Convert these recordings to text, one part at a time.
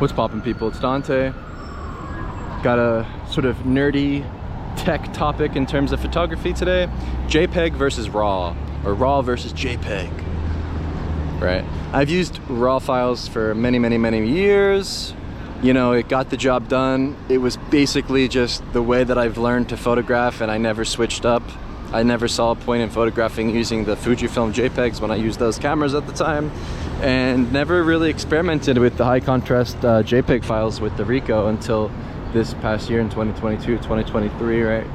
What's poppin', people? It's Dante. Got a sort of nerdy tech topic in terms of photography today. JPEG versus RAW, or RAW versus JPEG, right? I've used RAW files for many years. You know, it got the job done. It was basically just the way that I've learned to photograph, and I never switched up. I never saw a point in photographing using the Fujifilm JPEGs when I used those cameras at the time, and never really experimented with the high contrast JPEG files with the Ricoh until this past year in 2022, 2023, right?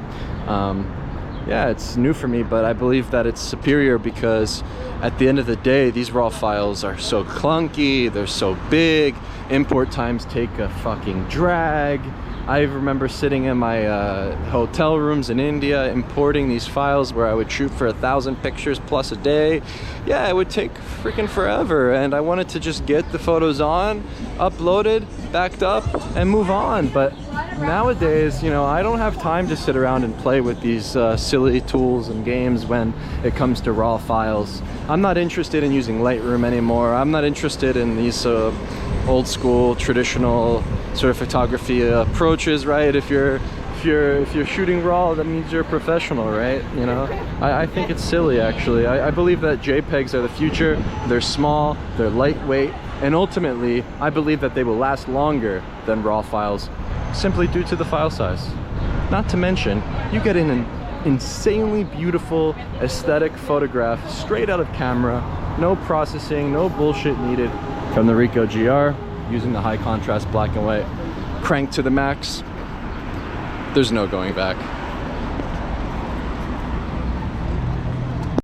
Yeah, it's new for me, but I believe that it's superior because at the end of the day, these RAW files are so clunky, they're so big, import times take a fucking drag. I remember sitting in my hotel rooms in India importing these files where I would shoot for 1,000 pictures plus a day. Yeah, it would take freaking forever, and I wanted to just get the photos on, uploaded, backed up, and move on. But nowadays, you know, I don't have time to sit around and play with these silly tools and games when it comes to RAW files. I'm not interested in using Lightroom anymore. I'm not interested in these old school traditional sort of photography approaches, right? If you're shooting RAW, that means you're a professional, right? You know, I think it's silly, actually. I believe that JPEGs are the future. They're small, they're lightweight, and ultimately I believe that they will last longer than RAW files simply due to the file size. Not to mention, you get an insanely beautiful aesthetic photograph straight out of camera, no processing, no bullshit needed, from the Ricoh GR using the high contrast black and white cranked to the max. There's no going back.